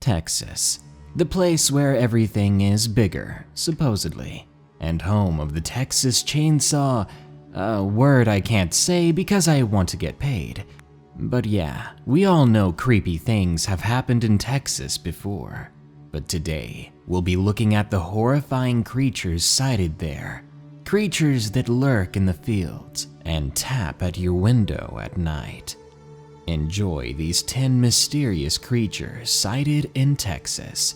Texas, the place where everything is bigger, supposedly, and home of the Texas Chainsaw, a word I can't say because I want to get paid. But yeah, we all know creepy things have happened in Texas before. But today, we'll be looking at the horrifying creatures sighted there. Creatures that lurk in the fields and tap at your window at night. Enjoy these 10 mysterious creatures sighted in Texas.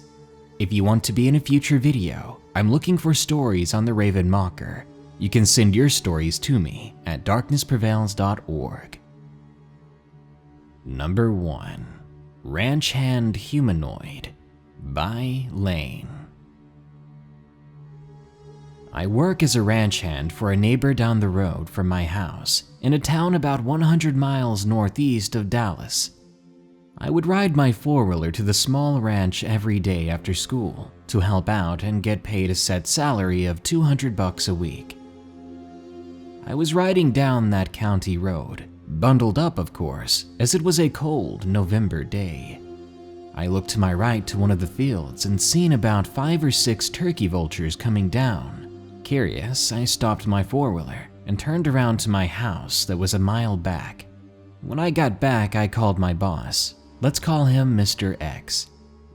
If you want to be in a future video, I'm looking for stories on the Raven Mocker. You can send your stories to me at darknessprevails.org. Number 1. Ranch Hand Humanoid by Layne. I work as a ranch hand for a neighbor down the road from my house in a town about 100 miles northeast of Dallas. I would ride my four-wheeler to the small ranch every day after school to help out and get paid a set salary of $200 a week. I was riding down that county road, bundled up of course, as it was a cold November day. I looked to my right to one of the fields and seen about 5 or 6 turkey vultures coming down. Curious, I stopped my four-wheeler and turned around to my house that was a mile back. When I got back, I called my boss. Let's call him Mr. X.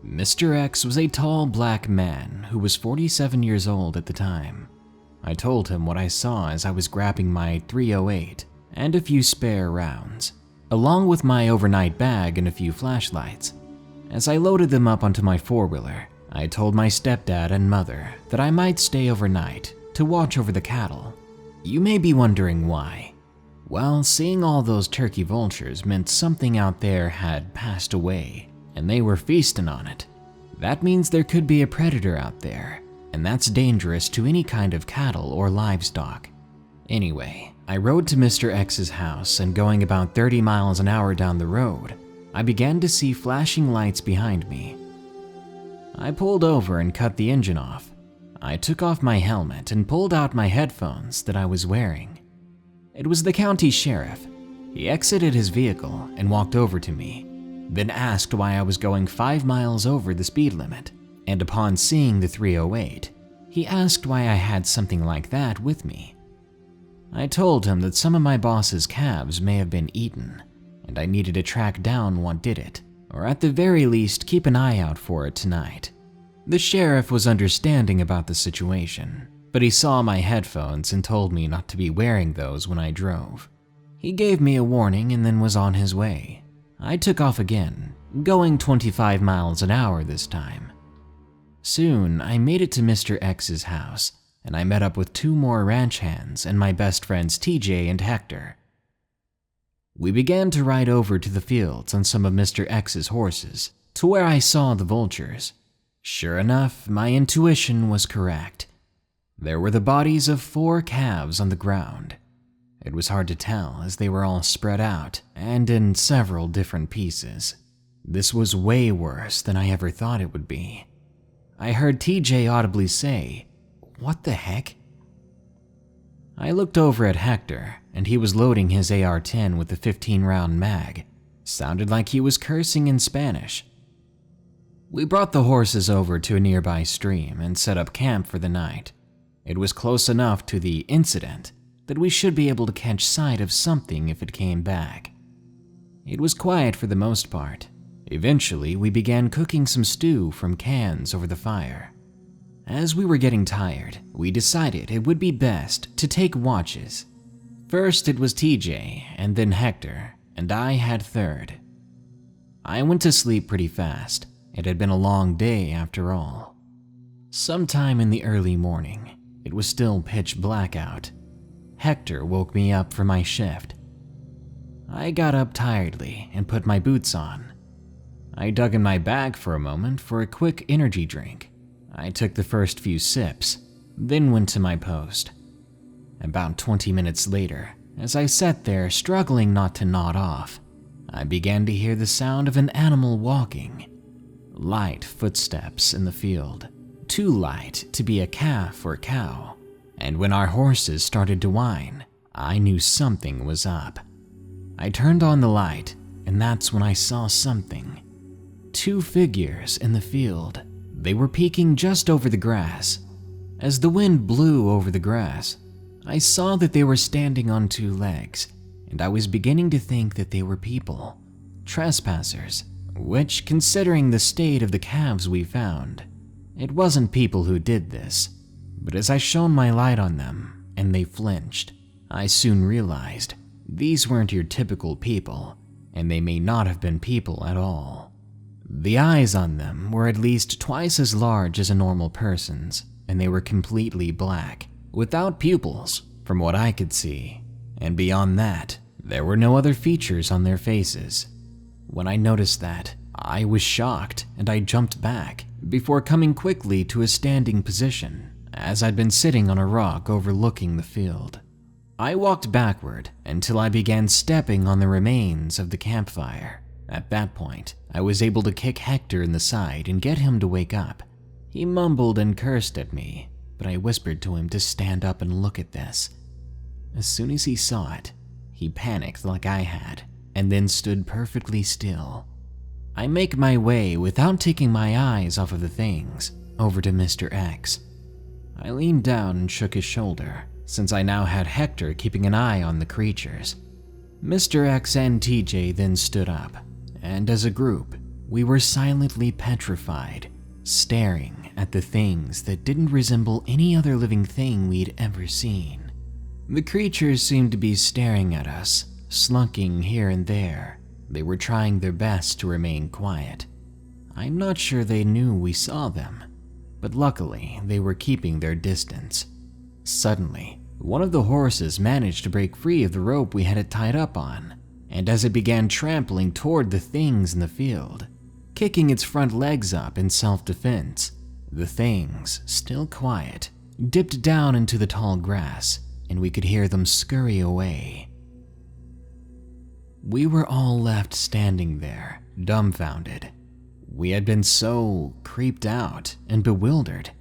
Mr. X was a tall black man who was 47 years old at the time. I told him what I saw as I was grabbing my .308 and a few spare rounds, along with my overnight bag and a few flashlights. As I loaded them up onto my four-wheeler, I told my stepdad and mother that I might stay overnight to watch over the cattle. You may be wondering why. Well, seeing all those turkey vultures meant something out there had passed away, and they were feasting on it. That means there could be a predator out there, and that's dangerous to any kind of cattle or livestock. Anyway, I rode to Mr. X's house, and going about 30 miles an hour down the road, I began to see flashing lights behind me. I pulled over and cut the engine off. I took off my helmet and pulled out my headphones that I was wearing. It was the county sheriff. He exited his vehicle and walked over to me, then asked why I was going 5 miles over the speed limit, and upon seeing the .308, he asked why I had something like that with me. I told him that some of my boss's calves may have been eaten, and I needed to track down what did it, or at the very least keep an eye out for it tonight. The sheriff was understanding about the situation, but he saw my headphones and told me not to be wearing those when I drove. He gave me a warning and then was on his way. I took off again, going 25 miles an hour this time. Soon, I made it to Mr. X's house, and I met up with 2 more ranch hands and my best friends TJ and Hector. We began to ride over to the fields on some of Mr. X's horses, to where I saw the vultures. Sure enough, my intuition was correct. There were the bodies of 4 calves on the ground. It was hard to tell as they were all spread out and in several different pieces. This was way worse than I ever thought it would be. I heard TJ audibly say, "What the heck?" I looked over at Hector, and he was loading his AR-10 with a 15-round mag. Sounded like he was cursing in Spanish. We brought the horses over to a nearby stream and set up camp for the night. It was close enough to the incident that we should be able to catch sight of something if it came back. It was quiet for the most part. Eventually, we began cooking some stew from cans over the fire. As we were getting tired, we decided it would be best to take watches. First it was TJ, and then Hector, and I had third. I went to sleep pretty fast. It had been a long day after all. Sometime in the early morning, it was still pitch black out. Hector woke me up for my shift. I got up tiredly and put my boots on. I dug in my bag for a moment for a quick energy drink. I took the first few sips, then went to my post. About 20 minutes later, as I sat there struggling not to nod off, I began to hear the sound of an animal walking. Light footsteps in the field, too light to be a calf or cow, and when our horses started to whine, I knew something was up. I turned on the light, and that's when I saw something. two figures in the field. They were peeking just over the grass. As the wind blew over the grass, I saw that they were standing on two legs, and I was beginning to think that they were people, trespassers, which, considering the state of the calves we found, it wasn't people who did this. But as I shone my light on them and they flinched, I soon realized these weren't your typical people, and they may not have been people at all. The eyes on them were at least twice as large as a normal person's, and they were completely black, without pupils, from what I could see. And beyond that, there were no other features on their faces. When I noticed that, I was shocked and I jumped back, before coming quickly to a standing position, as I'd been sitting on a rock overlooking the field. I walked backward until I began stepping on the remains of the campfire. At that point, I was able to kick Hector in the side and get him to wake up. He mumbled and cursed at me, but I whispered to him to stand up and look at this. As soon as he saw it, he panicked like I had, and then stood perfectly still. I make my way without taking my eyes off of the things, over to Mr. X. I leaned down and shook his shoulder, since I now had Hector keeping an eye on the creatures. Mr. X and TJ then stood up, and as a group, we were silently petrified, staring at the things that didn't resemble any other living thing we'd ever seen. The creatures seemed to be staring at us, slunking here and there. They were trying their best to remain quiet. I'm not sure they knew we saw them, but luckily they were keeping their distance. Suddenly, one of the horses managed to break free of the rope we had it tied up on, and as it began trampling toward the things in the field, kicking its front legs up in self-defense, the things, still quiet, dipped down into the tall grass, and we could hear them scurry away. We were all left standing there, dumbfounded. We had been so creeped out and bewildered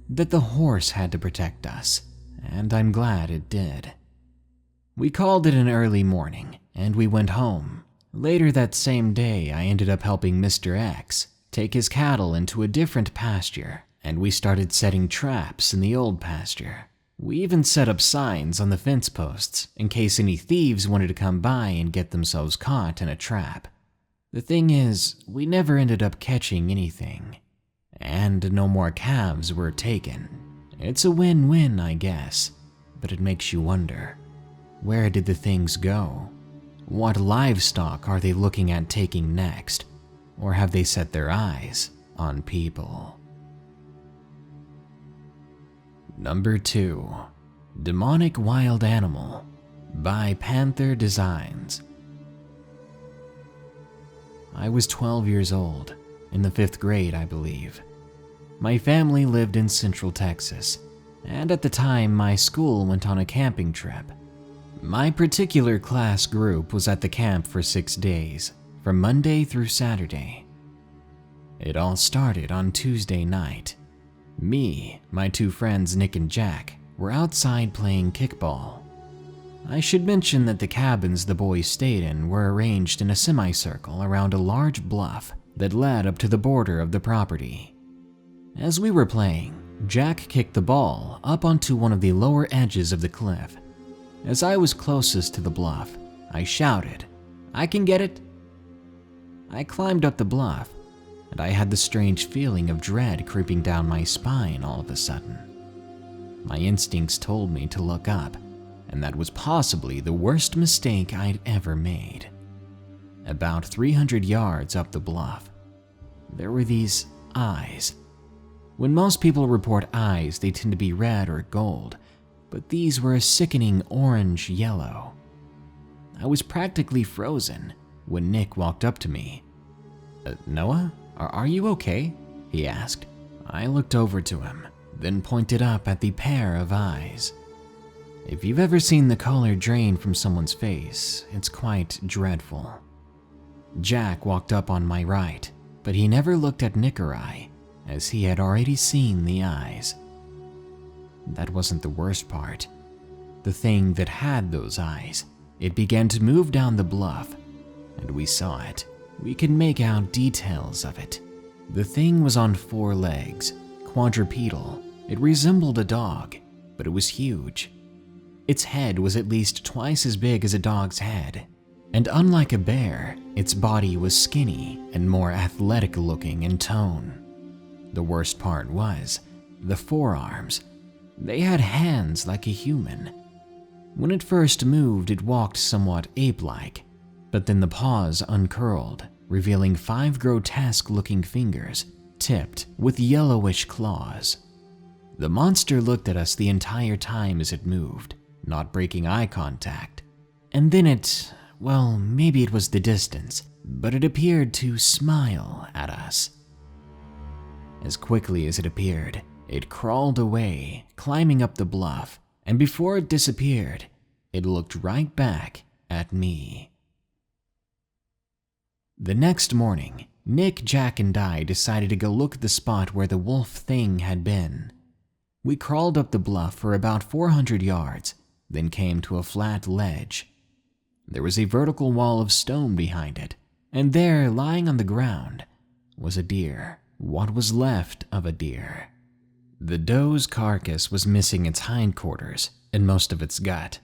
that the horse had to protect us, and I'm glad it did. We called it an early morning, and we went home. Later that same day, I ended up helping Mr. X take his cattle into a different pasture, and we started setting traps in the old pasture. We even set up signs on the fence posts in case any thieves wanted to come by and get themselves caught in a trap. The thing is, we never ended up catching anything, and no more calves were taken. It's a win-win, I guess, but it makes you wonder, where did the things go? What livestock are they looking at taking next? Or have they set their eyes on people? Number 2. Demonic Wild Animal by PantherDesigns. I was 12 years old, in the 5th grade, I believe. My family lived in Central Texas, and at the time my school went on a camping trip. My particular class group was at the camp for 6 days, from Monday through Saturday. It all started on Tuesday night. Me, my 2 friends Nick and Jack, were outside playing kickball. I should mention that the cabins the boys stayed in were arranged in a semicircle around a large bluff that led up to the border of the property. As we were playing, Jack kicked the ball up onto one of the lower edges of the cliff. As I was closest to the bluff, I shouted, "I can get it!" I climbed up the bluff, and I had the strange feeling of dread creeping down my spine all of a sudden. My instincts told me to look up, and that was possibly the worst mistake I'd ever made. About 300 yards up the bluff, there were these eyes. When most people report eyes, they tend to be red or gold, but these were a sickening orange-yellow. I was practically frozen when Nick walked up to me. "Noah, are you okay?" he asked. I looked over to him, then pointed up at the pair of eyes. If you've ever seen the color drain from someone's face, it's quite dreadful. Jack walked up on my right, but he never looked at Nick or I, as he had already seen the eyes. That wasn't the worst part. The thing that had those eyes, it began to move down the bluff, and we saw it. We could make out details of it. The thing was on 4 legs, quadrupedal. It resembled a dog, but it was huge. Its head was at least twice as big as a dog's head, and unlike a bear, its body was skinny and more athletic looking in tone. The worst part was the forearms. They had hands like a human. When it first moved, it walked somewhat ape-like, but then the paws uncurled, revealing 5 grotesque-looking fingers tipped with yellowish claws. The monster looked at us the entire time as it moved, not breaking eye contact. And then well, maybe it was the distance, but it appeared to smile at us. As quickly as it appeared, it crawled away, climbing up the bluff, and before it disappeared, it looked right back at me. The next morning, Nick, Jack, and I decided to go look at the spot where the wolf thing had been. We crawled up the bluff for about 400 yards, then came to a flat ledge. There was a vertical wall of stone behind it, and there, lying on the ground, was a deer. What was left of a deer. The doe's carcass was missing its hindquarters and most of its gut,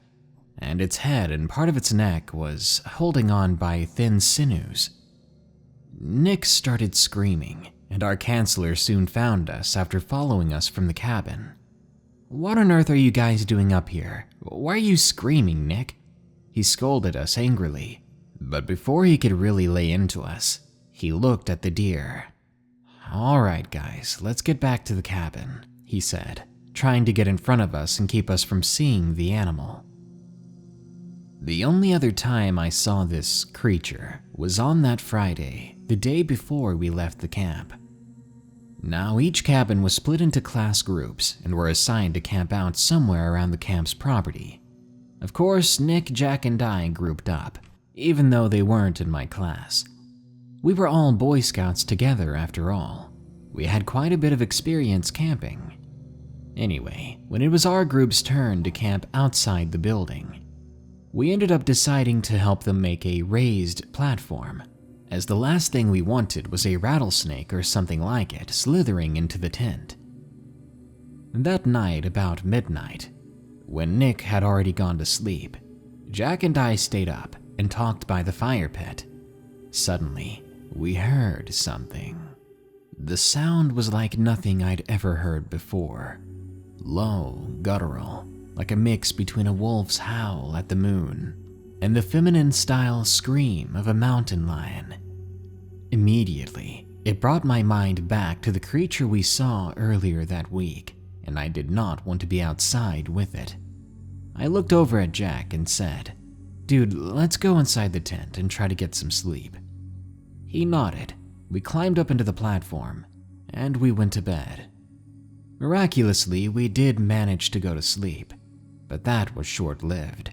and its head and part of its neck was holding on by thin sinews. Nick started screaming, and our counselor soon found us after following us from the cabin. "What on earth are you guys doing up here? Why are you screaming, Nick?" He scolded us angrily, but before he could really lay into us, he looked at the deer. "All right, guys, let's get back to the cabin," he said, trying to get in front of us and keep us from seeing the animal. The only other time I saw this creature was on that Friday, the day before we left the camp. Now, each cabin was split into class groups and were assigned to camp out somewhere around the camp's property. Of course, Nick, Jack, and I grouped up, even though they weren't in my class. We were all Boy Scouts together after all. We had quite a bit of experience camping. Anyway, when it was our group's turn to camp outside the building, we ended up deciding to help them make a raised platform, as the last thing we wanted was a rattlesnake or something like it slithering into the tent. That night, about midnight, when Nick had already gone to sleep, Jack and I stayed up and talked by the fire pit. Suddenly, we heard something. The sound was like nothing I'd ever heard before. Low, guttural, like a mix between a wolf's howl at the moon and the feminine-style scream of a mountain lion. Immediately, it brought my mind back to the creature we saw earlier that week, and I did not want to be outside with it. I looked over at Jack and said, "Dude, let's go inside the tent and try to get some sleep." He nodded. We climbed up into the platform, and we went to bed. Miraculously, we did manage to go to sleep, but that was short-lived.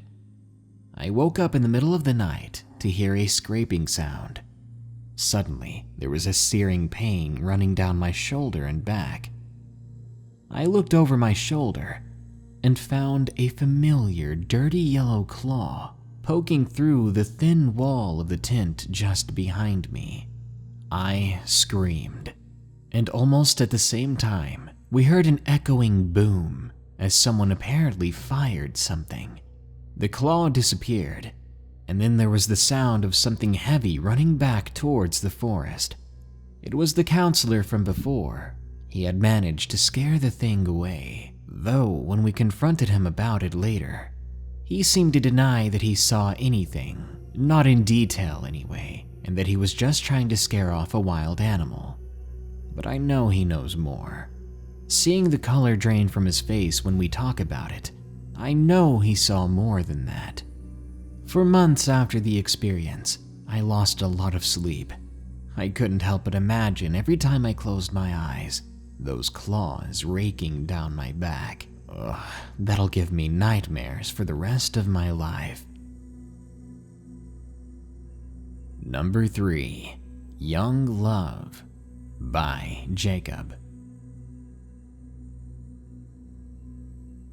I woke up in the middle of the night to hear a scraping sound. Suddenly, there was a searing pain running down my shoulder and back. I looked over my shoulder and found a familiar, dirty yellow claw poking through the thin wall of the tent just behind me. I screamed, and almost at the same time, we heard an echoing boom as someone apparently fired something. The claw disappeared, and then there was the sound of something heavy running back towards the forest. It was the counselor from before. He had managed to scare the thing away, though when we confronted him about it later, he seemed to deny that he saw anything, not in detail anyway, and that he was just trying to scare off a wild animal. But I know he knows more. Seeing the color drain from his face when we talk about it, I know he saw more than that. For months after the experience, I lost a lot of sleep. I couldn't help but imagine every time I closed my eyes, those claws raking down my back. Ugh, that'll give me nightmares for the rest of my life. Number 3. Young Love by Jacob.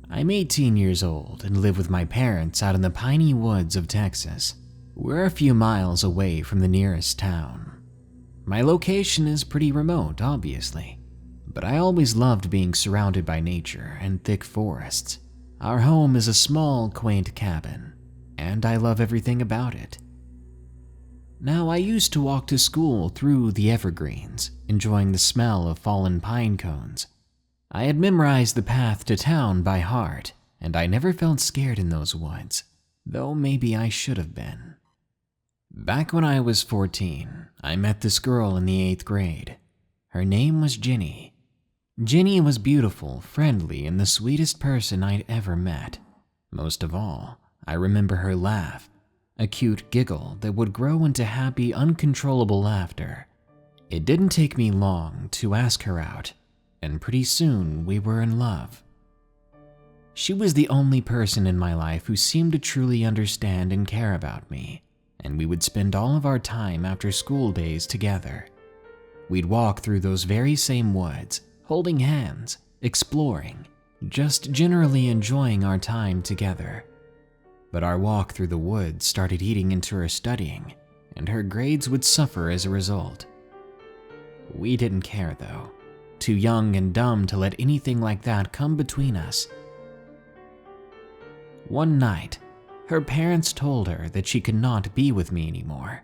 I'm 18 years old and live with my parents out in the piney woods of Texas. We're a few miles away from the nearest town. My location is pretty remote, obviously, but I always loved being surrounded by nature and thick forests. Our home is a small, quaint cabin, and I love everything about it. Now, I used to walk to school through the evergreens, enjoying the smell of fallen pine cones. I had memorized the path to town by heart, and I never felt scared in those woods, though maybe I should have been. Back when I was 14, I met this girl in the 8th grade. Her name was Ginny. Ginny was beautiful, friendly, and the sweetest person I'd ever met. Most of all, I remember her laugh, a cute giggle that would grow into happy, uncontrollable laughter. It didn't take me long to ask her out, and pretty soon we were in love. She was the only person in my life who seemed to truly understand and care about me, and we would spend all of our time after school days together. We'd walk through those very same woods, holding hands, exploring, just generally enjoying our time together. But our walk through the woods started eating into her studying, and her grades would suffer as a result. We didn't care though, too young and dumb to let anything like that come between us. One night, her parents told her that she could not be with me anymore,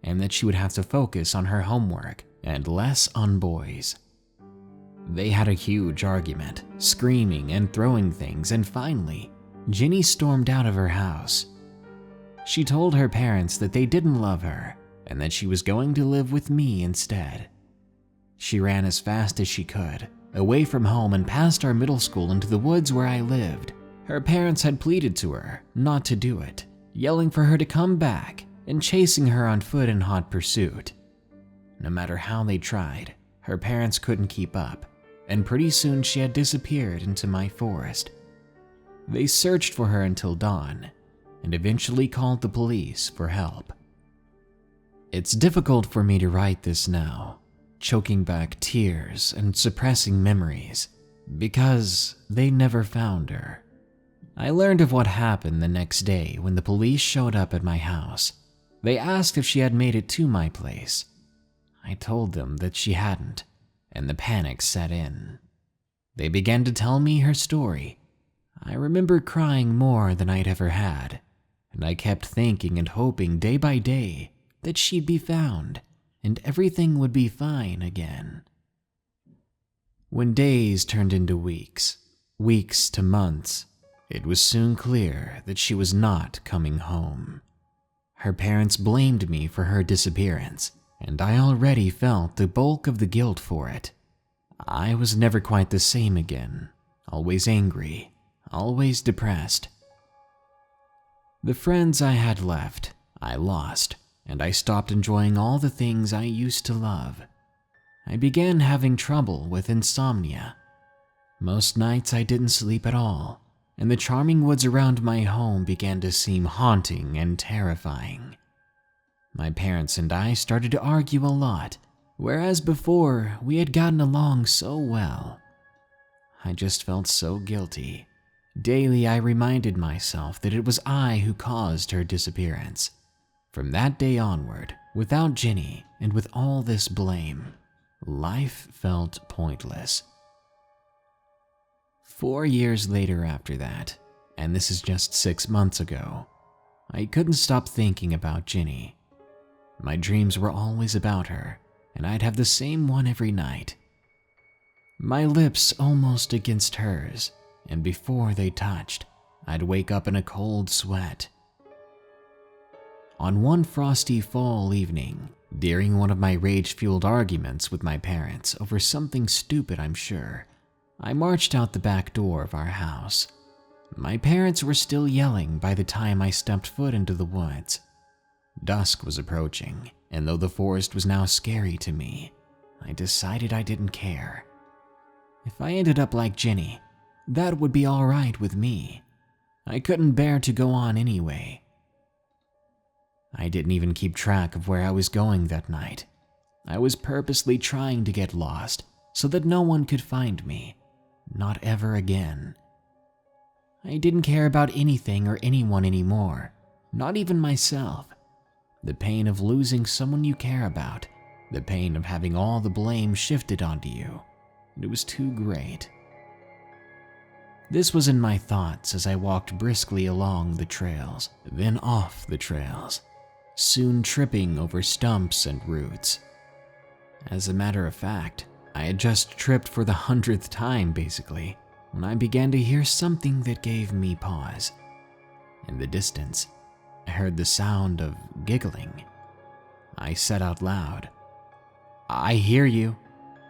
and that she would have to focus on her homework and less on boys. They had a huge argument, screaming and throwing things, and finally, Ginny stormed out of her house. She told her parents that they didn't love her and that she was going to live with me instead. She ran as fast as she could, away from home and past our middle school into the woods where I lived. Her parents had pleaded to her not to do it, yelling for her to come back and chasing her on foot in hot pursuit. No matter how they tried, her parents couldn't keep up, and pretty soon she had disappeared into my forest. They searched for her until dawn, and eventually called the police for help. It's difficult for me to write this now, choking back tears and suppressing memories, because they never found her. I learned of what happened the next day when the police showed up at my house. They asked if she had made it to my place. I told them that she hadn't, and the panic set in. They began to tell me her story. I remember crying more than I'd ever had, and I kept thinking and hoping day by day that she'd be found and everything would be fine again. When days turned into weeks, weeks to months, it was soon clear that she was not coming home. Her parents blamed me for her disappearance, and I already felt the bulk of the guilt for it. I was never quite the same again, always angry, always depressed. The friends I had left, I lost, and I stopped enjoying all the things I used to love. I began having trouble with insomnia. Most nights I didn't sleep at all, and the charming woods around my home began to seem haunting and terrifying. My parents and I started to argue a lot, whereas before we had gotten along so well. I just felt so guilty. Daily I reminded myself that it was I who caused her disappearance. From that day onward, without Ginny and with all this blame, life felt pointless. 4 years later after that, and this is just 6 months ago, I couldn't stop thinking about Ginny. My dreams were always about her, and I'd have the same one every night. My lips almost against hers, and before they touched, I'd wake up in a cold sweat. On one frosty fall evening, during one of my rage-fueled arguments with my parents over something stupid, I'm sure, I marched out the back door of our house. My parents were still yelling by the time I stepped foot into the woods. Dusk was approaching, and though the forest was now scary to me, I decided I didn't care. If I ended up like Ginny, that would be all right with me. I couldn't bear to go on anyway. I didn't even keep track of where I was going that night. I was purposely trying to get lost so that no one could find me. Not ever again. I didn't care about anything or anyone anymore, not even myself. the pain of losing someone you care about, the pain of having all the blame shifted onto you. It was too great. This was in my thoughts as I walked briskly along the trails, then off the trails, soon tripping over stumps and roots. As a matter of fact, I had just tripped for the 100th time, basically, when I began to hear something that gave me pause. In the distance, I heard the sound of giggling. I said out loud, "I hear you.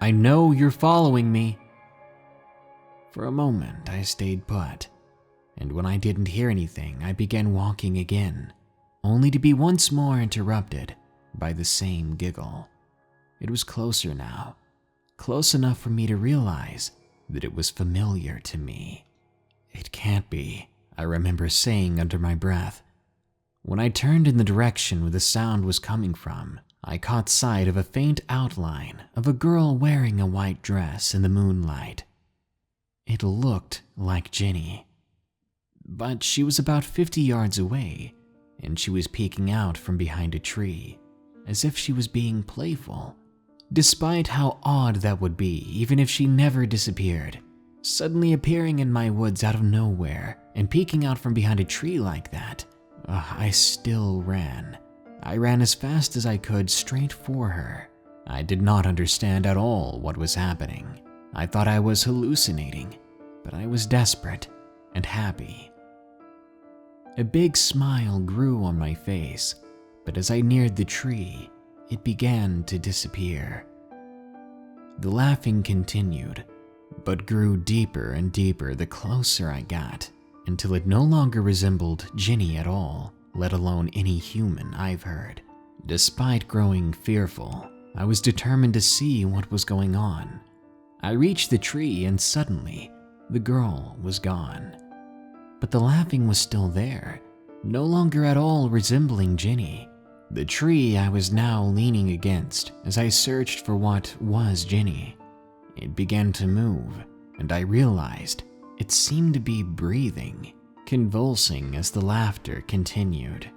I know you're following me." For a moment, I stayed put, and when I didn't hear anything, I began walking again, only to be once more interrupted by the same giggle. It was closer now, close enough for me to realize that it was familiar to me. "It can't be," I remember saying under my breath. When I turned in the direction where the sound was coming from, I caught sight of a faint outline of a girl wearing a white dress in the moonlight. It looked like Ginny, but she was about 50 yards away, and she was peeking out from behind a tree, as if she was being playful. Despite how odd that would be, even if she never disappeared, suddenly appearing in my woods out of nowhere and peeking out from behind a tree like that, I still ran. I ran as fast as I could straight for her. I did not understand at all what was happening. I thought I was hallucinating, but I was desperate and happy. A big smile grew on my face, but as I neared the tree, it began to disappear. The laughing continued, but grew deeper and deeper the closer I got, until it no longer resembled Ginny at all, let alone any human I've heard. Despite growing fearful, I was determined to see what was going on. I reached the tree and suddenly, the girl was gone. But the laughing was still there, no longer at all resembling Ginny. The tree I was now leaning against as I searched for what was Ginny. It began to move, and I realized it seemed to be breathing, convulsing as the laughter continued.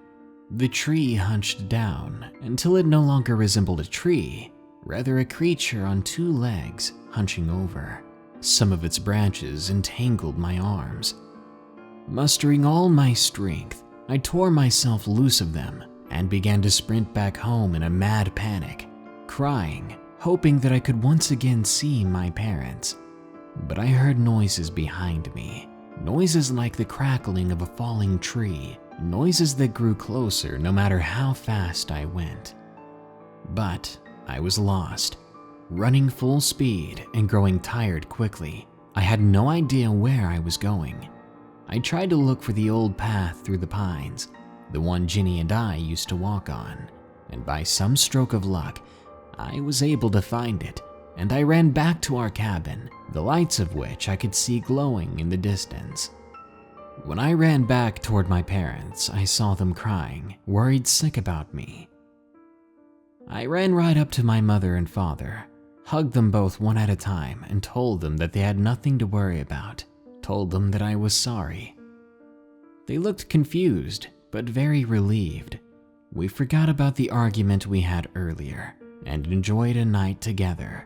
The tree hunched down until it no longer resembled a tree, rather a creature on two legs hunching over. Some of its branches entangled my arms. Mustering all my strength, I tore myself loose of them and began to sprint back home in a mad panic, crying, hoping that I could once again see my parents. But I heard noises behind me, noises like the crackling of a falling tree, noises that grew closer no matter how fast I went. But I was lost, running full speed and growing tired quickly. I had no idea where I was going. I tried to look for the old path through the pines, the one Ginny and I used to walk on, and by some stroke of luck, I was able to find it, and I ran back to our cabin, the lights of which I could see glowing in the distance. When I ran back toward my parents, I saw them crying, worried sick about me. I ran right up to my mother and father, hugged them both one at a time, and told them that they had nothing to worry about, told them that I was sorry. They looked confused, but very relieved. We forgot about the argument we had earlier and enjoyed a night together.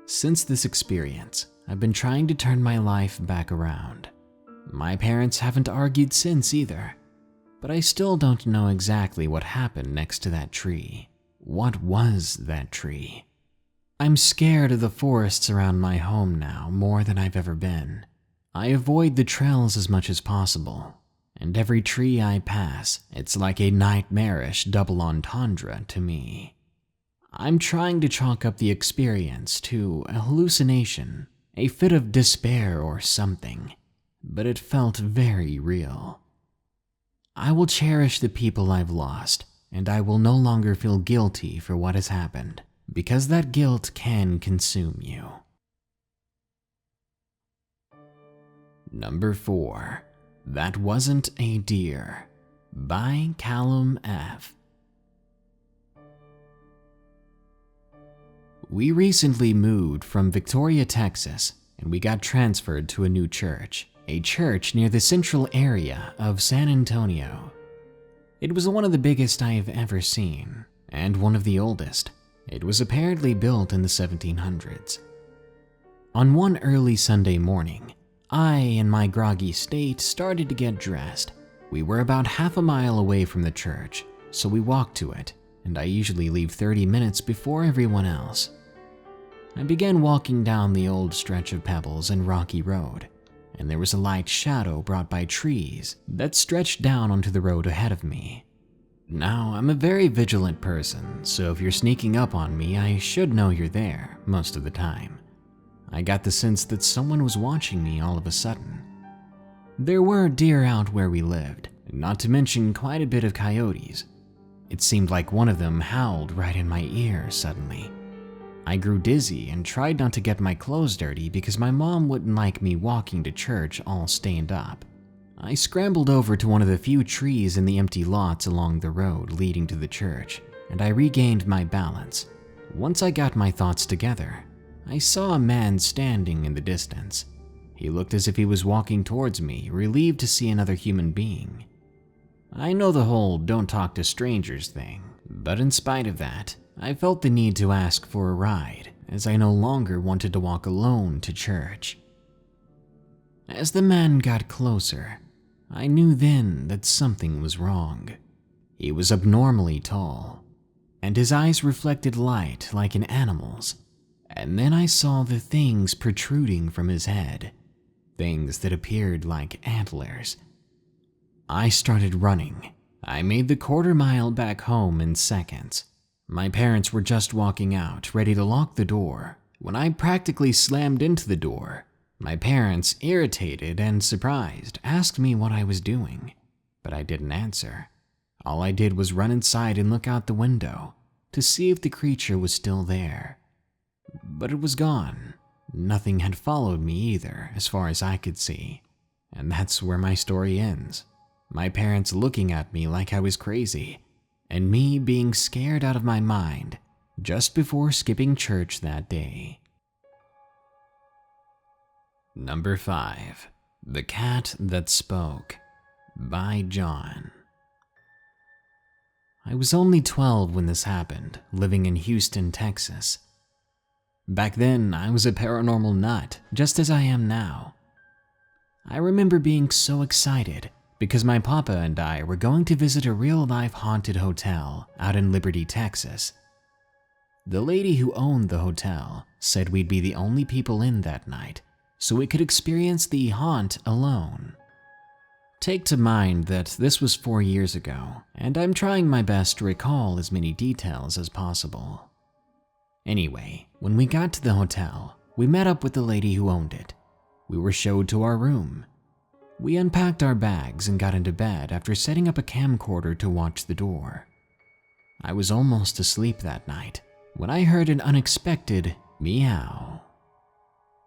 Since this experience, I've been trying to turn my life back around. My parents haven't argued since either, but I still don't know exactly what happened next to that tree. What was that tree? I'm scared of the forests around my home now more than I've ever been. I avoid the trails as much as possible, and every tree I pass, it's like a nightmarish double entendre to me. I'm trying to chalk up the experience to a hallucination, a fit of despair or something, but it felt very real. I will cherish the people I've lost, and I will no longer feel guilty for what has happened, because that guilt can consume you. Number 4. That Wasn't a Deer, by Callum F. We recently moved from Victoria, Texas, and we got transferred to a new church, a church near the central area of San Antonio. It was one of the biggest I have ever seen, and one of the oldest. It was apparently built in the 1700s. On one early Sunday morning, I, in my groggy state, started to get dressed. We were about half a mile away from the church, so we walked to it, and I usually leave 30 minutes before everyone else. I began walking down the old stretch of pebbles and rocky road, and there was a light shadow brought by trees that stretched down onto the road ahead of me. Now, I'm a very vigilant person, so if you're sneaking up on me, I should know you're there most of the time. I got the sense that someone was watching me all of a sudden. There were deer out where we lived, not to mention quite a bit of coyotes. It seemed like one of them howled right in my ear suddenly. I grew dizzy and tried not to get my clothes dirty because my mom wouldn't like me walking to church all stained up. I scrambled over to one of the few trees in the empty lots along the road leading to the church, and I regained my balance. Once I got my thoughts together, I saw a man standing in the distance. He looked as if he was walking towards me, relieved to see another human being. I know the whole don't talk to strangers thing, but in spite of that, I felt the need to ask for a ride, as I no longer wanted to walk alone to church. As the man got closer, I knew then that something was wrong. He was abnormally tall, and his eyes reflected light like an animal's. And then I saw the things protruding from his head, things that appeared like antlers. I started running. I made the quarter-mile back home in seconds. My parents were just walking out, ready to lock the door, when I practically slammed into the door. My parents, irritated and surprised, asked me what I was doing, but I didn't answer. All I did was run inside and look out the window to see if the creature was still there. But it was gone. Nothing had followed me either, as far as I could see. And that's where my story ends. My parents looking at me like I was crazy, and me being scared out of my mind just before skipping church that day. Number 5. The Cat That Spoke, by John. I was only 12 when this happened, living in Houston, Texas. Back then, I was a paranormal nut, just as I am now. I remember being so excited because my papa and I were going to visit a real-life haunted hotel out in Liberty, Texas. The lady who owned the hotel said we'd be the only people in that night, so we could experience the haunt alone. Take to mind that this was 4 years ago, and I'm trying my best to recall as many details as possible. Anyway, when we got to the hotel, we met up with the lady who owned it. We were showed to our room. We unpacked our bags and got into bed after setting up a camcorder to watch the door. I was almost asleep that night when I heard an unexpected meow.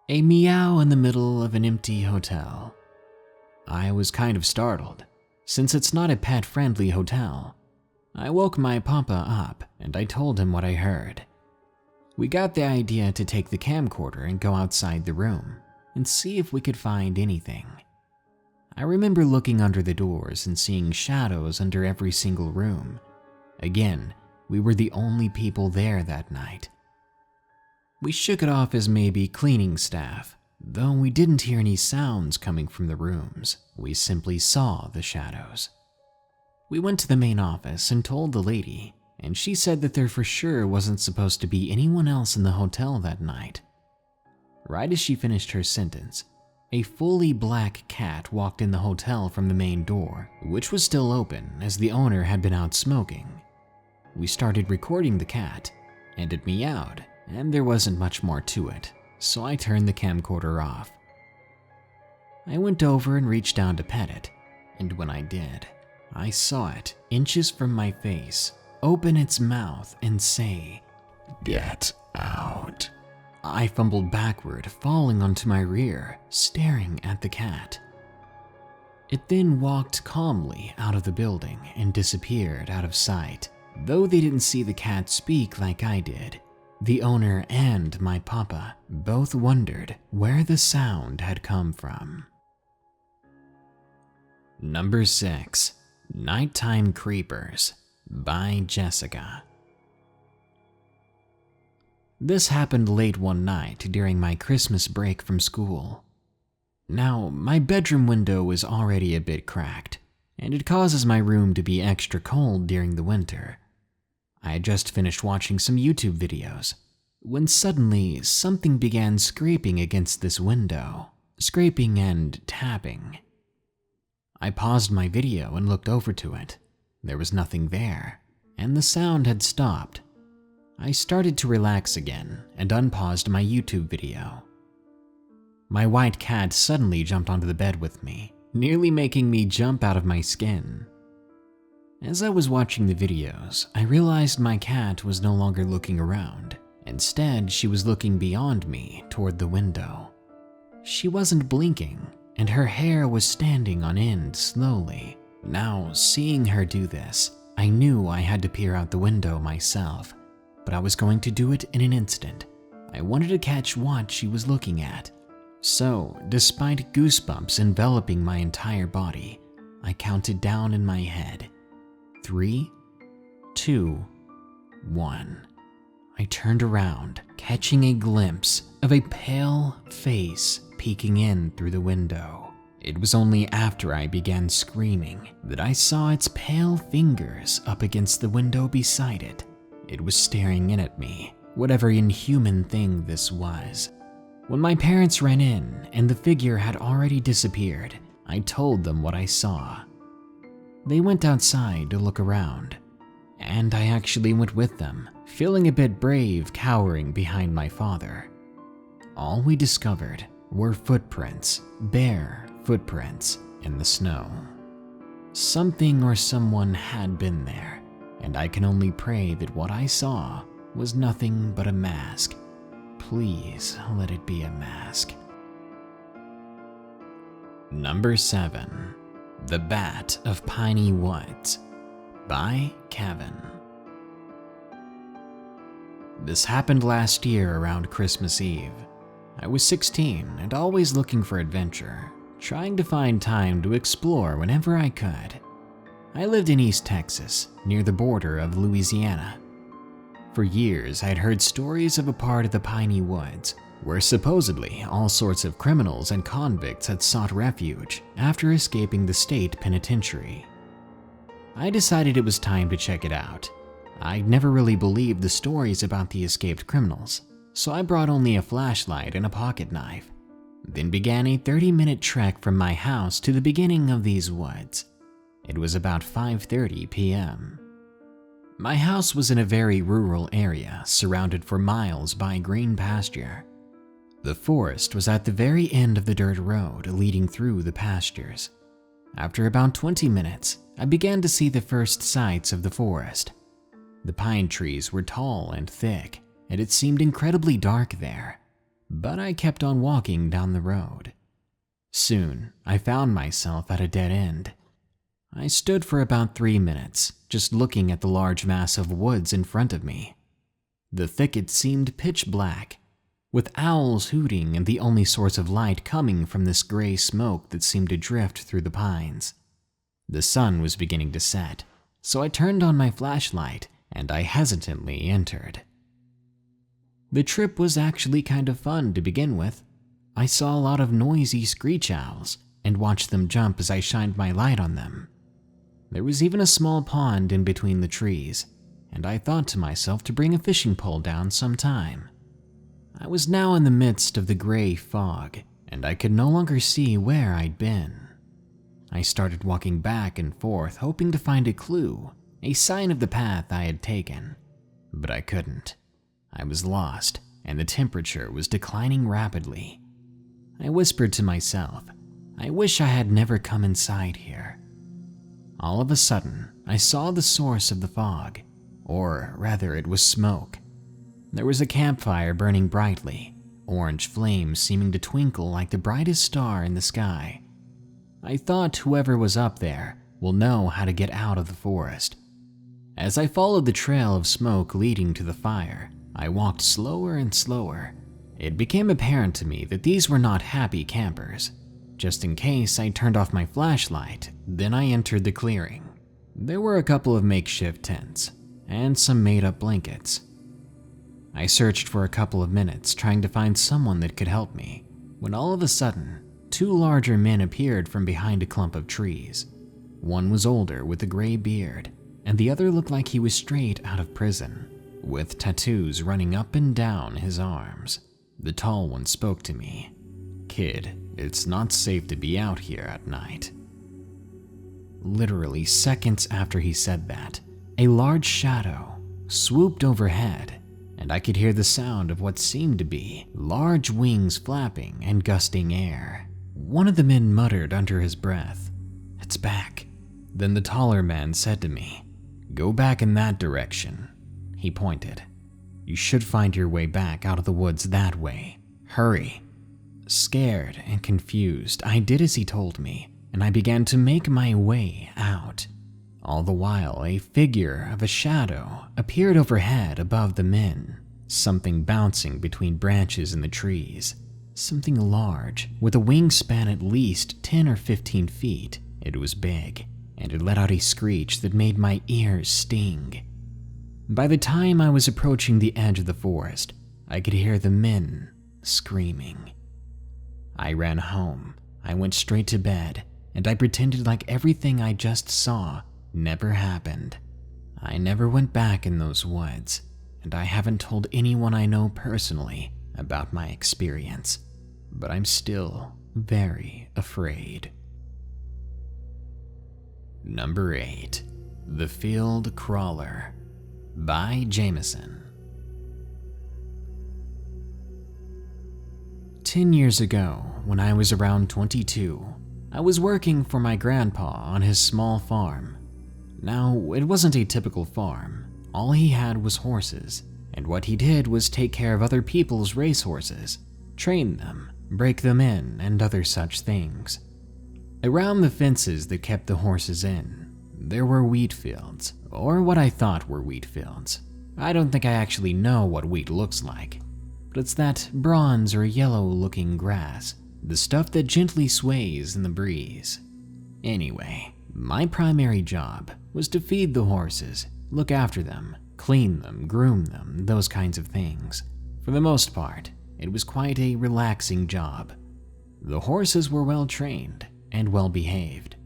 A meow in the middle of an empty hotel. I was kind of startled, since it's not a pet-friendly hotel. I woke my papa up and I told him what I heard. We got the idea to take the camcorder and go outside the room and see if we could find anything. I remember looking under the doors and seeing shadows under every single room. Again, we were the only people there that night. We shook it off as maybe cleaning staff, though we didn't hear any sounds coming from the rooms. We simply saw the shadows. We went to the main office and told the lady, and she said that there for sure wasn't supposed to be anyone else in the hotel that night. Right as she finished her sentence, a fully black cat walked in the hotel from the main door, which was still open as the owner had been out smoking. We started recording the cat, and it meowed, and there wasn't much more to it, so I turned the camcorder off. I went over and reached down to pet it, and when I did, I saw it, inches from my face, open its mouth and say, "Get out." I fumbled backward, falling onto my rear, staring at the cat. It then walked calmly out of the building and disappeared out of sight. Though they didn't see the cat speak like I did, the owner and my papa both wondered where the sound had come from. Number 6. Nighttime Creepers by Jessica. This happened late one night during my Christmas break from school. Now, my bedroom window is already a bit cracked, and it causes my room to be extra cold during the winter. I had just finished watching some YouTube videos, when suddenly something began scraping against this window, scraping and tapping. I paused my video and looked over to it. There was nothing there, and the sound had stopped. I started to relax again and unpaused my YouTube video. My white cat suddenly jumped onto the bed with me, nearly making me jump out of my skin. As I was watching the videos, I realized my cat was no longer looking around. Instead, she was looking beyond me toward the window. She wasn't blinking, and her hair was standing on end slowly. Now, seeing her do this, I knew I had to peer out the window myself, but I was going to do it in an instant. I wanted to catch what she was looking at. So, despite goosebumps enveloping my entire body, I counted down in my head. 3, 2, 1. I turned around, catching a glimpse of a pale face peeking in through the window. It was only after I began screaming that I saw its pale fingers up against the window beside it. It was staring in at me, whatever inhuman thing this was. When my parents ran in and the figure had already disappeared, I told them what I saw. They went outside to look around, and I actually went with them, feeling a bit brave cowering behind my father. All we discovered were footprints, bare footprints in the snow. Something or someone had been there, and I can only pray that what I saw was nothing but a mask. Please let it be a mask. Number 7. The Bat of Piney Woods by Kevin. This happened last year around Christmas Eve. I was 16 and always looking for adventure, trying to find time to explore whenever I could. I lived in East Texas, near the border of Louisiana. For years, I'd heard stories of a part of the Piney Woods where supposedly all sorts of criminals and convicts had sought refuge after escaping the state penitentiary. I decided it was time to check it out. I'd never really believed the stories about the escaped criminals, so I brought only a flashlight and a pocket knife, then began a 30-minute trek from my house to the beginning of these woods. It was about 5:30 p.m. My house was in a very rural area, surrounded for miles by green pasture. The forest was at the very end of the dirt road leading through the pastures. After about 20 minutes, I began to see the first sights of the forest. The pine trees were tall and thick, and it seemed incredibly dark there, but I kept on walking down the road. Soon, I found myself at a dead end. I stood for about 3 minutes, just looking at the large mass of woods in front of me. The thicket seemed pitch black, with owls hooting and the only source of light coming from this gray smoke that seemed to drift through the pines. The sun was beginning to set, so I turned on my flashlight and I hesitantly entered. The trip was actually kind of fun to begin with. I saw a lot of noisy screech owls and watched them jump as I shined my light on them. There was even a small pond in between the trees, and I thought to myself to bring a fishing pole down sometime. I was now in the midst of the gray fog, and I could no longer see where I'd been. I started walking back and forth, hoping to find a clue, a sign of the path I had taken, but I couldn't. I was lost, and the temperature was declining rapidly. I whispered to myself, I wish I had never come inside here. All of a sudden, I saw the source of the fog, or rather it was smoke. There was a campfire burning brightly, orange flames seeming to twinkle like the brightest star in the sky. I thought whoever was up there will know how to get out of the forest. As I followed the trail of smoke leading to the fire, I walked slower and slower. It became apparent to me that these were not happy campers. Just in case, I turned off my flashlight, then I entered the clearing, There were a couple of makeshift tents and some made-up blankets. I searched for a couple of minutes trying to find someone that could help me, when all of a sudden, two larger men appeared from behind a clump of trees. One was older with a gray beard, and the other looked like he was straight out of prison, with tattoos running up and down his arms. The tall one spoke to me. "Kid, it's not safe to be out here at night." Literally seconds after he said that, a large shadow swooped overhead, and I could hear the sound of what seemed to be large wings flapping and gusting air. One of the men muttered under his breath, "It's back." Then the taller man said to me, "Go back in that direction." He pointed. "You should find your way back out of the woods that way. Hurry." Scared and confused, I did as he told me, and I began to make my way out. All the while, a figure of a shadow appeared overhead above the men, something bouncing between branches in the trees. Something large, with a wingspan at least 10 or 15 feet. It was big, and it let out a screech that made my ears sting. By the time I was approaching the edge of the forest, I could hear the men screaming. I ran home. I went straight to bed, and I pretended like everything I just saw never happened. I never went back in those woods, and I haven't told anyone I know personally about my experience, but I'm still very afraid. Number 8. The Field Crawler by Jameson. 10 years ago, when I was around 22, I was working for my grandpa on his small farm. Now, it wasn't a typical farm. All he had was horses, and what he did was take care of other people's racehorses, train them, break them in, and other such things. Around the fences that kept the horses in, there were wheat fields, or what I thought were wheat fields. I don't think I actually know what wheat looks like, but it's that bronze or yellow-looking grass, the stuff that gently sways in the breeze. Anyway, my primary job was to feed the horses, look after them, clean them, groom them, those kinds of things. For the most part, it was quite a relaxing job. The horses were well trained and well behaved.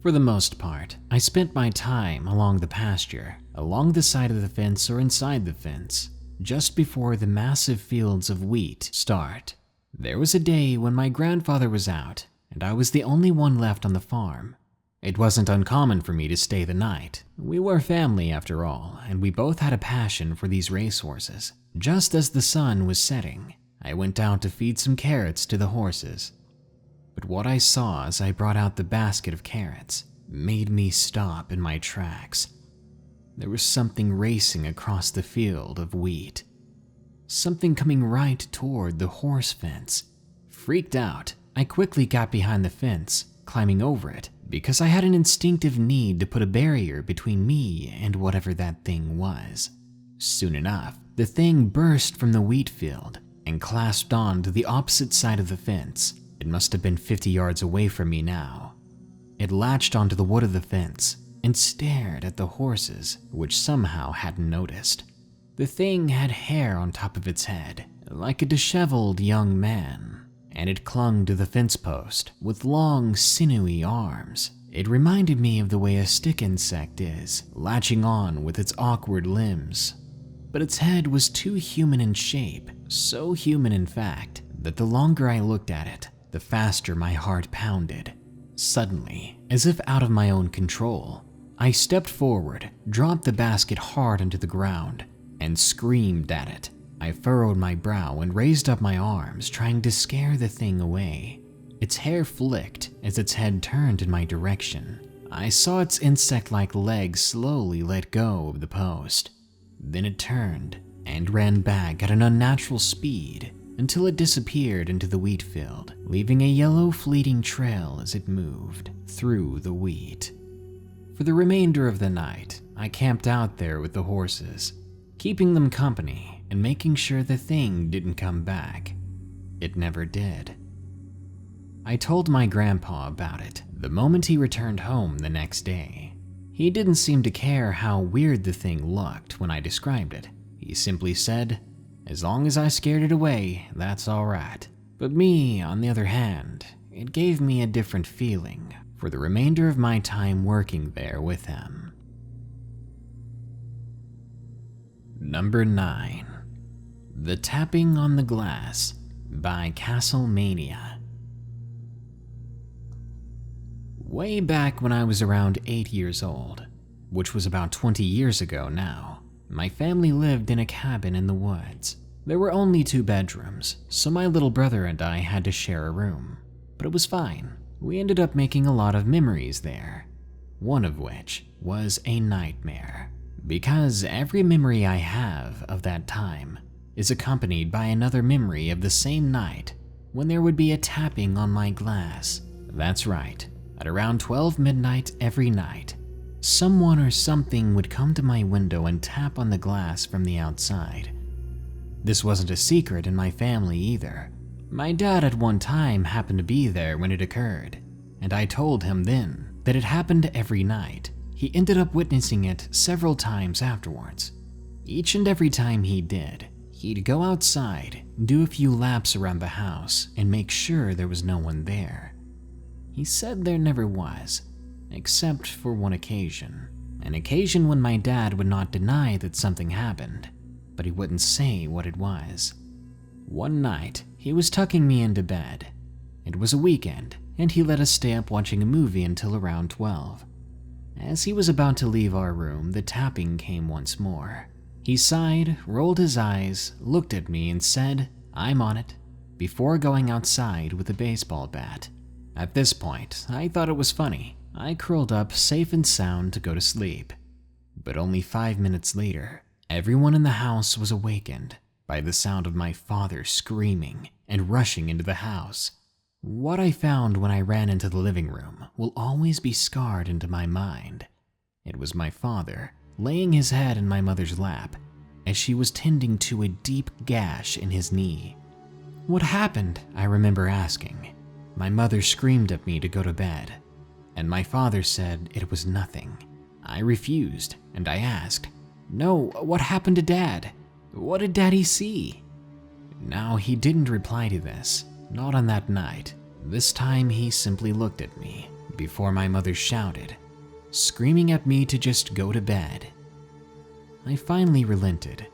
For the most part, I spent my time along the pasture, along the side of the fence or inside the fence, just before the massive fields of wheat start. There was a day when my grandfather was out, and I was the only one left on the farm. It wasn't uncommon for me to stay the night. We were family after all, and we both had a passion for these racehorses. Just as the sun was setting, I went down to feed some carrots to the horses. But what I saw as I brought out the basket of carrots made me stop in my tracks. There was something racing across the field of wheat. Something coming right toward the horse fence. Freaked out, I quickly got behind the fence, climbing over it, because I had an instinctive need to put a barrier between me and whatever that thing was. Soon enough, the thing burst from the wheat field and clasped on to the opposite side of the fence. It must have been 50 yards away from me now. It latched onto the wood of the fence and stared at the horses, which somehow hadn't noticed. The thing had hair on top of its head, like a disheveled young man, and it clung to the fence post with long, sinewy arms. It reminded me of the way a stick insect is, latching on with its awkward limbs. But its head was too human in shape, so human in fact, that the longer I looked at it, the faster my heart pounded. Suddenly, as if out of my own control, I stepped forward, dropped the basket hard onto the ground, and screamed at it. I furrowed my brow and raised up my arms, trying to scare the thing away. Its hair flicked as its head turned in my direction. I saw its insect-like legs slowly let go of the post. Then it turned and ran back at an unnatural speed until it disappeared into the wheat field, leaving a yellow fleeting trail as it moved through the wheat. For the remainder of the night, I camped out there with the horses, keeping them company and making sure the thing didn't come back. It never did. I told my grandpa about it the moment he returned home the next day. He didn't seem to care how weird the thing looked when I described it. He simply said, "As long as I scared it away, that's alright." But me, on the other hand, it gave me a different feeling for the remainder of my time working there with him. Number 9. The Tapping on the Glass by Castlevania. Way back when I was around 8 years old, which was about 20 years ago now, my family lived in a cabin in the woods. There were only 2 bedrooms, so my little brother and I had to share a room. But it was fine. We ended up making a lot of memories there, one of which was a nightmare. Because every memory I have of that time is accompanied by another memory of the same night when there would be a tapping on my glass. That's right, at around 12 midnight every night, someone or something would come to my window and tap on the glass from the outside. This wasn't a secret in my family either. My dad at one time happened to be there when it occurred, and I told him then that it happened every night. He ended up witnessing it several times afterwards. Each and every time he did, he'd go outside, do a few laps around the house, and make sure there was no one there. He said there never was, except for one occasion. An occasion when my dad would not deny that something happened, but he wouldn't say what it was. One night, he was tucking me into bed. It was a weekend, and he let us stay up watching a movie until around 12. As he was about to leave our room, the tapping came once more. He sighed, rolled his eyes, looked at me, and said, "I'm on it," before going outside with a baseball bat. At this point, I thought it was funny. I curled up safe and sound to go to sleep. But only 5 minutes later, everyone in the house was awakened by the sound of my father screaming and rushing into the house. What I found when I ran into the living room will always be scarred into my mind. It was my father laying his head in my mother's lap as she was tending to a deep gash in his knee. "What happened?" I remember asking. My mother screamed at me to go to bed, and my father said it was nothing. I refused, and I asked, "No, what happened to Dad? What did Daddy see?" Now, he didn't reply to this, not on that night. This time he simply looked at me before my mother shouted, screaming at me to just go to bed. I finally relented,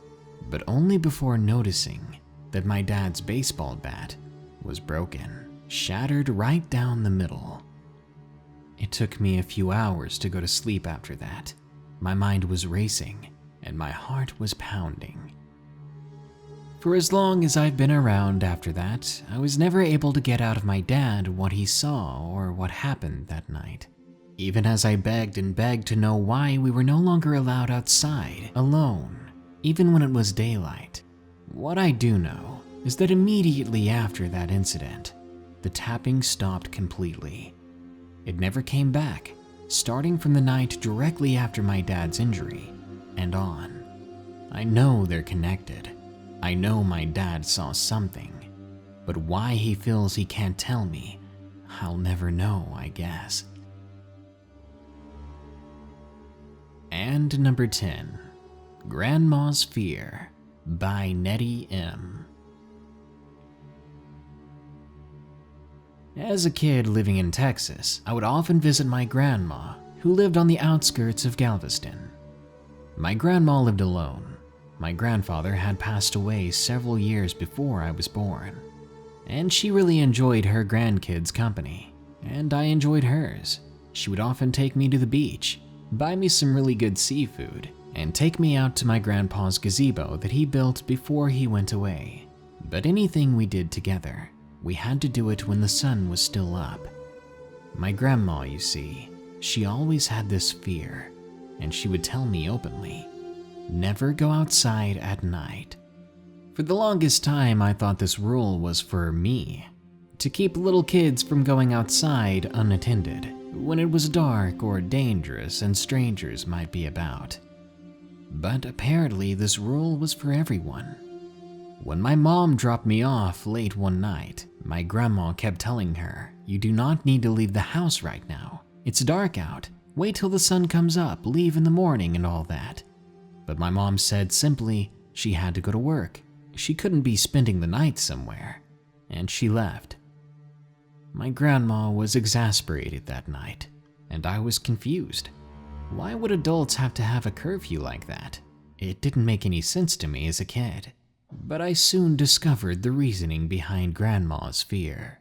but only before noticing that my dad's baseball bat was broken, shattered right down the middle. It took me a few hours to go to sleep after that. My mind was racing, and my heart was pounding. For as long as I've been around after that, I was never able to get out of my dad what he saw or what happened that night. Even as I begged and begged to know why we were no longer allowed outside, alone, even when it was daylight. What I do know is that immediately after that incident, the tapping stopped completely. It never came back, starting from the night directly after my dad's injury and on. I know they're connected. I know my dad saw something, but why he feels he can't tell me, I'll never know, I guess. And number 10, Grandma's Fear by Netty M. As a kid living in Texas, I would often visit my grandma, who lived on the outskirts of Galveston. My grandma lived alone. My grandfather had passed away several years before I was born, and she really enjoyed her grandkids' company, and I enjoyed hers. She would often take me to the beach, buy me some really good seafood, and take me out to my grandpa's gazebo that he built before he went away. But anything we did together, we had to do it when the sun was still up. My grandma, you see, she always had this fear, and she would tell me openly, never go outside at night. For the longest time, I thought this rule was for me, to keep little kids from going outside unattended when it was dark or dangerous and strangers might be about. But apparently this rule was for everyone. When my mom dropped me off late one night, my grandma kept telling her, "You do not need to leave the house right now. It's dark out. wait till the sun comes up, leave in the morning and all that. But my mom said simply she had to go to work. She couldn't be spending the night somewhere, and she left. My grandma was exasperated that night, and I was confused. Why would adults have to have a curfew like that? It didn't make any sense to me as a kid, but I soon discovered the reasoning behind Grandma's fear.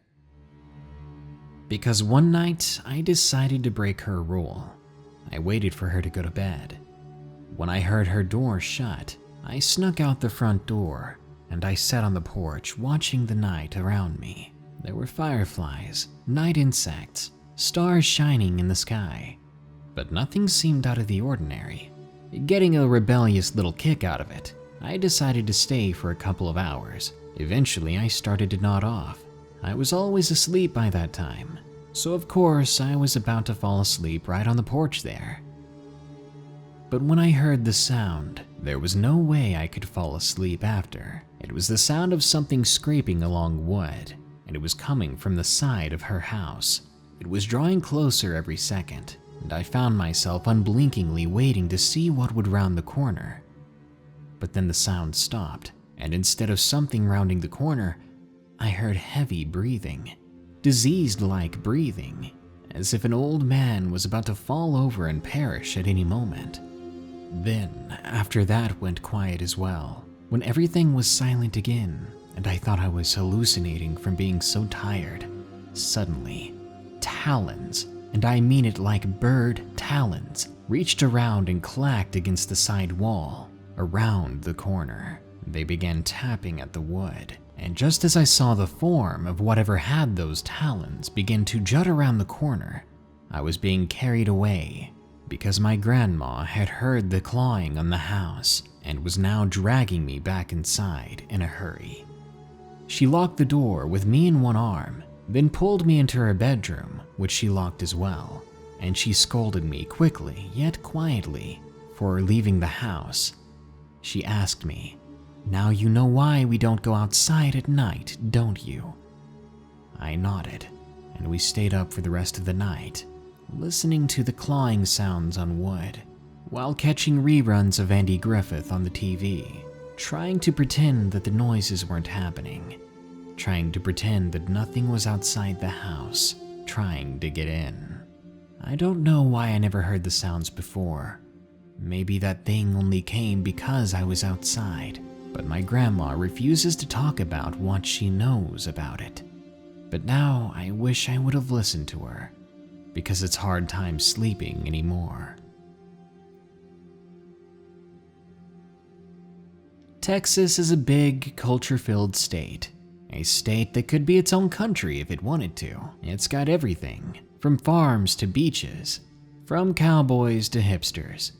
Because one night, I decided to break her rule. I waited for her to go to bed. When I heard her door shut, I snuck out the front door, and I sat on the porch watching the night around me. There were fireflies, night insects, stars shining in the sky, but nothing seemed out of the ordinary. Getting a rebellious little kick out of it, I decided to stay for a couple of hours. Eventually, I started to nod off. I was always asleep by that time, so of course I was about to fall asleep right on the porch there. But when I heard the sound, there was no way I could fall asleep after. It was the sound of something scraping along wood, and it was coming from the side of her house. It was drawing closer every second, and I found myself unblinkingly waiting to see what would round the corner. But then the sound stopped, and instead of something rounding the corner, I heard heavy breathing, diseased-like breathing, as if an old man was about to fall over and perish at any moment. Then, after that went quiet as well, when everything was silent again, and I thought I was hallucinating from being so tired. Suddenly, talons, and I mean it like bird talons, reached around and clacked against the side wall, around the corner. They began tapping at the wood, and just as I saw the form of whatever had those talons begin to jut around the corner, I was being carried away, because my grandma had heard the clawing on the house and was now dragging me back inside in a hurry. She locked the door with me in one arm, then pulled me into her bedroom, which she locked as well, and she scolded me quickly yet quietly for leaving the house. She asked me, "Now you know why we don't go outside at night, don't you?" I nodded, and we stayed up for the rest of the night, listening to the clawing sounds on wood, while catching reruns of Andy Griffith on the TV, trying to pretend that the noises weren't happening, trying to pretend that nothing was outside the house, trying to get in. I don't know why I never heard the sounds before. Maybe that thing only came because I was outside, but my grandma refuses to talk about what she knows about it. But now I wish I would have listened to her, because it's hard time sleeping anymore. Texas is a big, culture-filled state. A state that could be its own country if it wanted to. It's got everything, from farms to beaches, from cowboys to hipsters.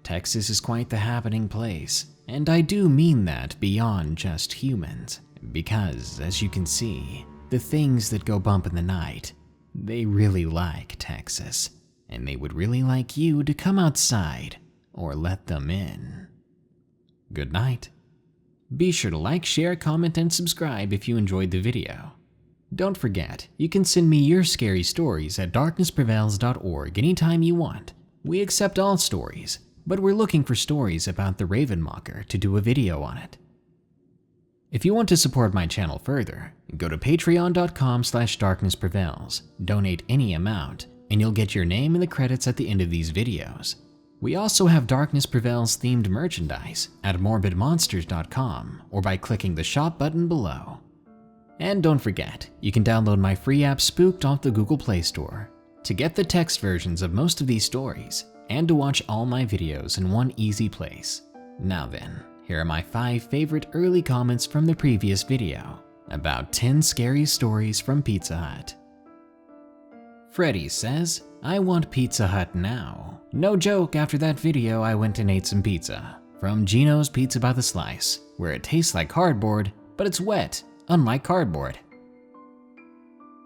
Texas is quite the happening place, and I do mean that beyond just humans, because, as you can see, the things that go bump in the night, they really like Texas, and they would really like you to come outside or let them in. Good night. Be sure to like, share, comment, and subscribe if you enjoyed the video. Don't forget, you can send me your scary stories at darknessprevails.org anytime you want. We accept all stories, but we're looking for stories about the Ravenmocker to do a video on it. If you want to support my channel further, go to patreon.com/darknessprevails, donate any amount, and you'll get your name in the credits at the end of these videos. We also have Darkness Prevails themed merchandise at morbidmonsters.com or by clicking the shop button below. And don't forget, you can download my free app Spooked off the Google Play Store to get the text versions of most of these stories and to watch all my videos in one easy place. Now then, here are my 5 favorite early comments from the previous video about 10 scary stories from Pizza Hut. Freddy says, "I want Pizza Hut now. No joke, after that video I went and ate some pizza from Gino's Pizza by the Slice, where it tastes like cardboard, but it's wet, unlike cardboard."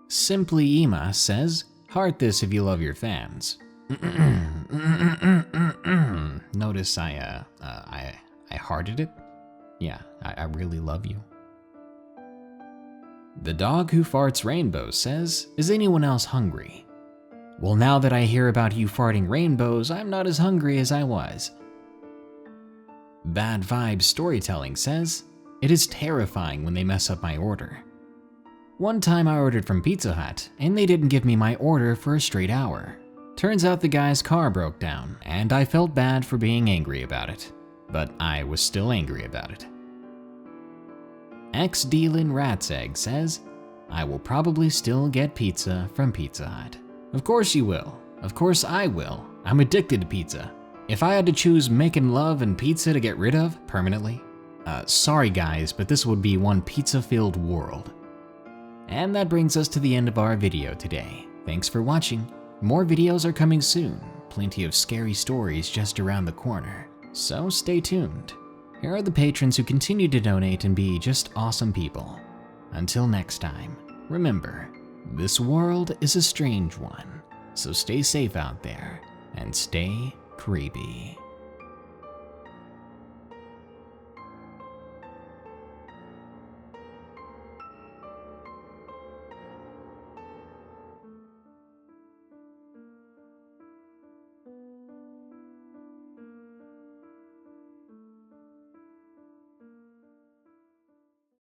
Simply Ema says, "Heart this if you love your fans." Notice I hearted it. Yeah, I really love you. The Dog Who Farts Rainbow says, "Is anyone else hungry?" Well, now that I hear about you farting rainbows, I'm not as hungry as I was. Bad Vibes Storytelling says, it is terrifying when they mess up my order. One time I ordered from Pizza Hut, and they didn't give me my order for a straight hour. Turns out the guy's car broke down, and I felt bad for being angry about it. But I was still angry about it. X-Dealin' Rat's Egg says, I will probably still get pizza from Pizza Hut. Of course you will. Of course I will. I'm addicted to pizza. If I had to choose making love and pizza to get rid of permanently, sorry guys, but this would be one pizza-filled world. And that brings us to the end of our video today. Thanks for watching. More videos are coming soon. Plenty of scary stories just around the corner. So stay tuned. Here are the patrons who continue to donate and be just awesome people. Until next time, remember, this world is a strange one, so stay safe out there and stay creepy.